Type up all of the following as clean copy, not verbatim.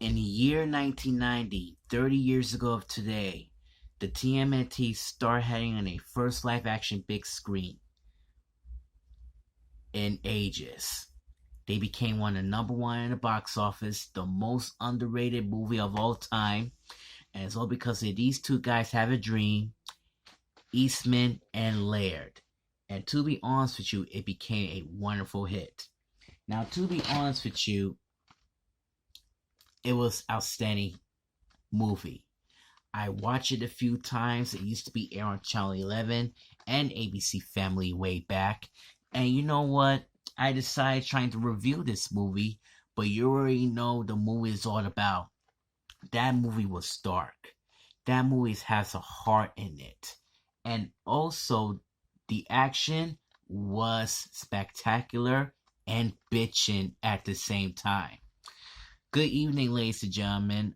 In the year 1990, 30 years ago of today, the TMNT started heading on a first live action big screen in ages. They became one of the number one in the box office, the most underrated movie of all time, and it's all because of these two guys have a dream, Eastman and Laird. And to be honest with you, it became a wonderful hit. Now, to be honest with you, it was outstanding movie. I watched it a few times. It used to be aired on Channel 11 and ABC Family way back. And you know what? I decided trying to review this movie, but you already know the movie is all about. That movie was dark. That movie has a heart in it. And also, the action was spectacular and bitchin' at the same time. Good evening, ladies and gentlemen.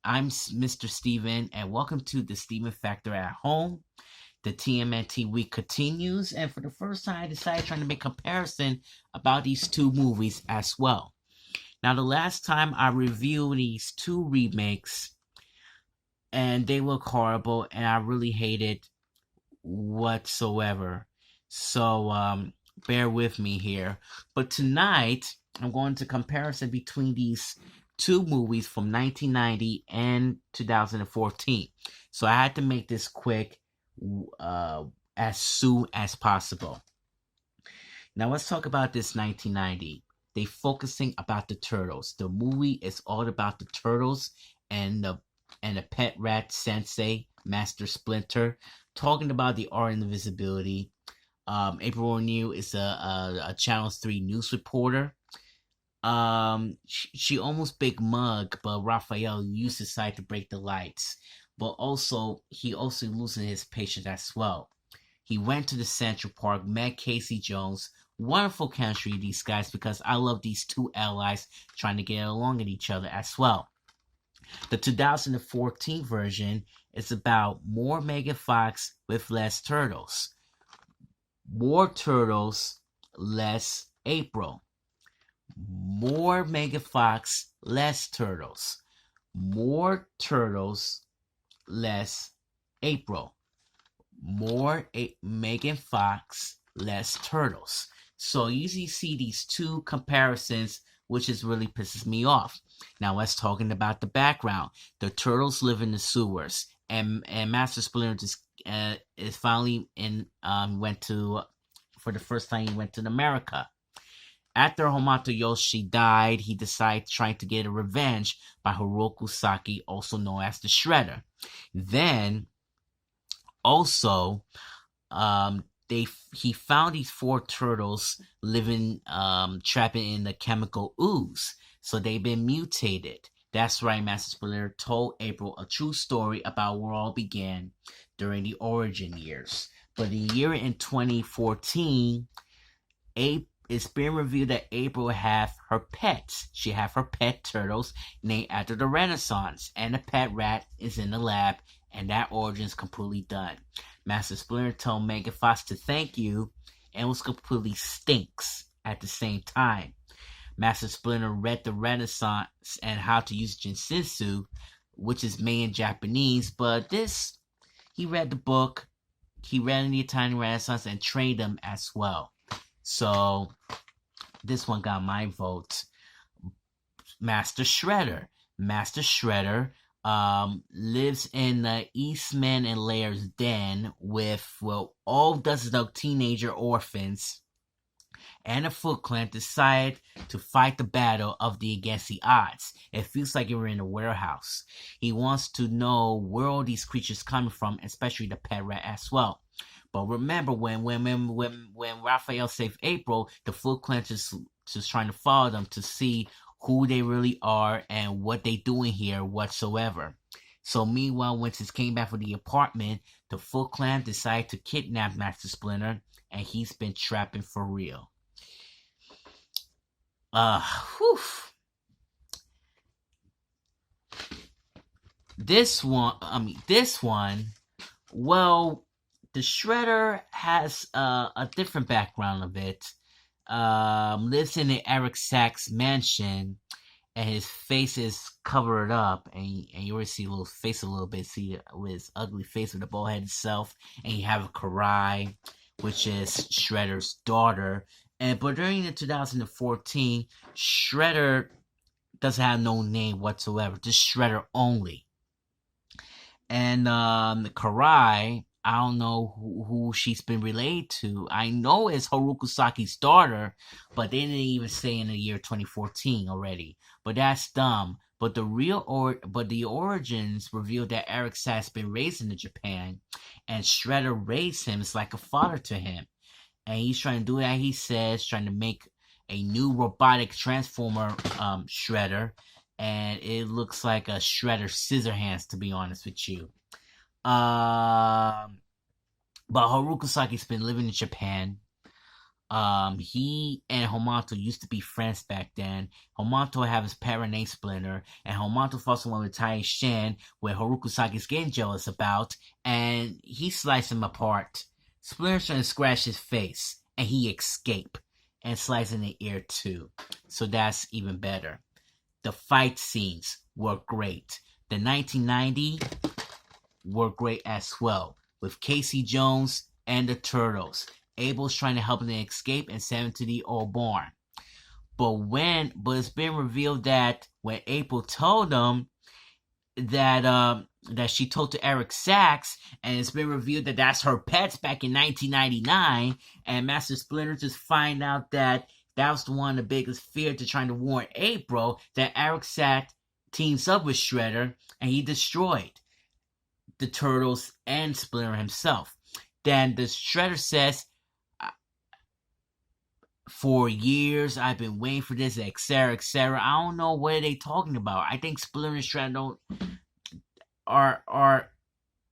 I'm Mr. Steven, and welcome to the Steven Factor at Home. The TMNT week continues, and for the first time, I decided trying to make a comparison about these two movies as well. Now, the last time I reviewed these two remakes, and they look horrible, and I really hated whatsoever. So, bear with me here. But tonight, I'm going to comparison between these two movies from 1990 and 2014. So I had to make this quick as soon as possible. Now let's talk about this 1990. They focusing about the turtles. The movie is all about the turtles and the pet rat sensei, Master Splinter, talking about the art and invisibility. April O'Neil is a Channel 3 news reporter. She almost Big Mug, but Raphael used his side to break the lights. But also, he also losing his patience as well. He went to the Central Park, met Casey Jones. Wonderful chemistry, these guys, because I love these two allies trying to get along with each other as well. The 2014 version is about more Megan Fox with less turtles. More turtles, less April. More Megan Fox, less turtles. More turtles, less April. More Megan Fox, less turtles. So you usually see these two comparisons, which is really pisses me off. Now let's talking about the background. The turtles live in the sewers, and Master Splinter just is finally went to, for the first time he went to America. After Hamato Yoshi died, he decided trying to get a revenge by Hiroku Saki, also known as the Shredder. Then, also, he found these four turtles living, trapping in the chemical ooze. So they've been mutated. That's right, Master Splinter told April a true story about where all began during the origin years. But the year in 2014, it's been revealed that April have her pets. She have her pet turtles named after the Renaissance, and the pet rat is in the lab, and that origin is completely done. Master Splinter told Megan Fox to thank you, and was completely stinks at the same time. Master Splinter read the Renaissance and how to use Jinsensu, which is made in Japanese, but he read the book, he read in the Italian Renaissance, and trained them as well. So, this one got my vote. Master Shredder. Master Shredder lives in the Eastman and Laird's den with, all dozens of teenager orphans. And the Foot Clan decide to fight the battle of the against the odds. It feels like you're in a warehouse. He wants to know where all these creatures coming from, especially the pet rat as well. But remember, when Raphael saved April, the Foot Clan just trying to follow them to see who they really are and what they doing here whatsoever. So meanwhile, when he came back from the apartment, the Foot Clan decided to kidnap Master Splinter, and he's been trapping for real. This one, well, the Shredder has a different background of it. Lives in the Eric Sachs mansion, and his face is covered up, and you already see a little face a little bit, see with his ugly face with the bald head itself, and you have Karai, which is Shredder's daughter. But during the 2014, Shredder doesn't have no name whatsoever, just Shredder only. And Karai, I don't know who she's been related to. I know it's Haruka Saki's daughter, but they didn't even say in the year 2014 already. But that's dumb. But the origins revealed that Eric Sack's been raised in Japan, and Shredder raised him as like a father to him. And he's trying to do that, he says, trying to make a new robotic transformer Shredder. And it looks like a Shredder Scissorhands, to be honest with you. But Haruka Saki's been living in Japan. He and Homato used to be friends back then. Homato had his parent named Splinter, and Homato fought someone with Tai Shan, where Haruka Saki's getting jealous about, and he sliced him apart. Splinter's trying to scratch his face, and he escaped, and slice in the ear too. So that's even better. The fight scenes were great. The 1990 were great as well, with Casey Jones and the Turtles. Abel's trying to help them escape and send them to the old barn. But it's been revealed that when April told them that she told to Eric Sachs, and it's been revealed that that's her pets back in 1999, and Master Splinter just find out that was the one of the biggest fear to trying to warn April that Eric Sachs teams up with Shredder, and he destroyed the Turtles and Splinter himself. Then the Shredder says, for years I've been waiting for this, etc., etc. I don't know what they talking about. I think Splinter and Shredder are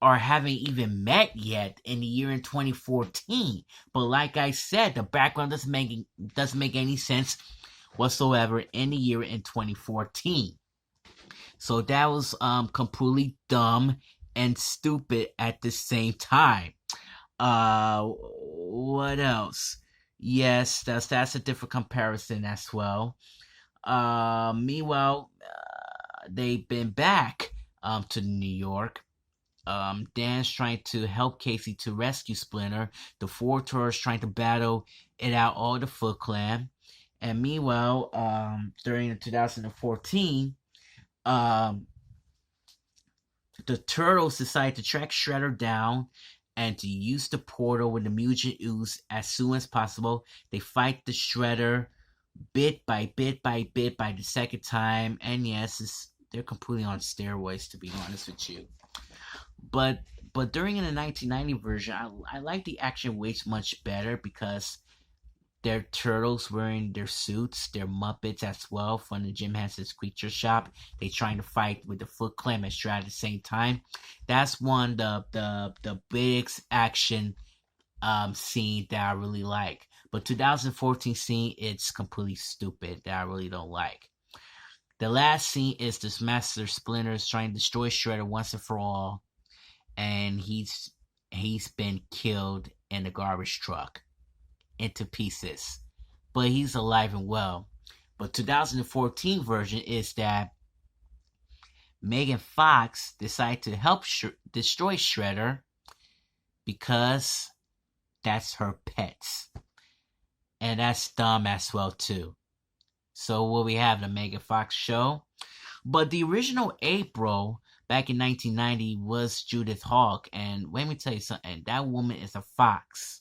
haven't even met yet in the year in 2014. But like I said, the background doesn't make any sense whatsoever in the year in 2014. So that was completely dumb and stupid at the same time. What else? Yes, that's a different comparison as well. Meanwhile, they've been back to New York. Dan's trying to help Casey to rescue Splinter. The four Turtles trying to battle it out, all the Foot Clan. And meanwhile, during the 2014, the Turtles decide to track Shredder down and to use the portal with the mutant ooze as soon as possible. They fight the Shredder bit by bit by bit by the second time. And yes, they're completely on steroids, to be honest with you. But during the 1990 version, I like the action way much better because they're turtles wearing their suits, they're Muppets as well from the Jim Henson's Creature Shop. They trying to fight with the Foot Clan and Shredder at the same time. That's one of the biggest action scene that I really like. But 2014 scene, it's completely stupid that I really don't like. The last scene is this Master Splinter trying to destroy Shredder once and for all, and he's been killed in a garbage truck into pieces, but he's alive and well. But 2014 version is that Megan Fox decided to help destroy Shredder because that's her pets, and that's dumb as well too. So what we have, the Megan Fox show. But the original April back in 1990 was Judith Hawk, and let me tell you something, that woman is a fox.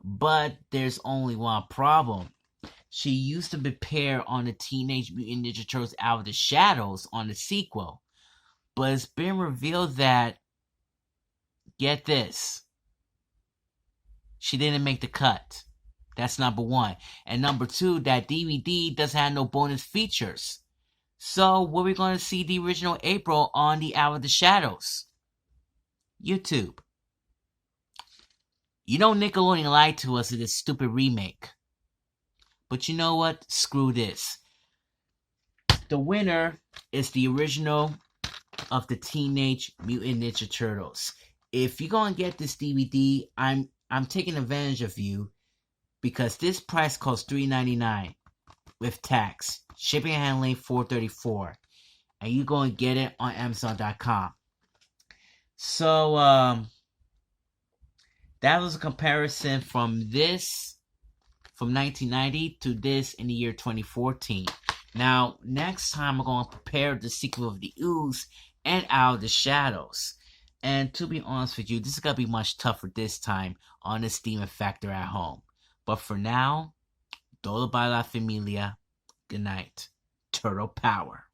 But there's only one problem. She used to appear on the Teenage Mutant Ninja Turtles Out of the Shadows on the sequel. But it's been revealed that, get this, she didn't make the cut. That's number one. And number two, that DVD doesn't have no bonus features. So, where we going to see the original April on the Out of the Shadows? YouTube. You know Nickelodeon lied to us in this stupid remake. But you know what? Screw this. The winner is the original of the Teenage Mutant Ninja Turtles. If you're going to get this DVD, I'm taking advantage of you because this price costs $3.99. with tax. Shipping and handling $434. And you go and get it on Amazon.com. So that was a comparison from 1990 to this in the year 2014. Now, next time I'm going to prepare the sequel of The Ooze and Out of the Shadows. And to be honest with you, this is going to be much tougher this time on the Demon Factor at home. But for now, todo para la familia. Good night. Turtle power.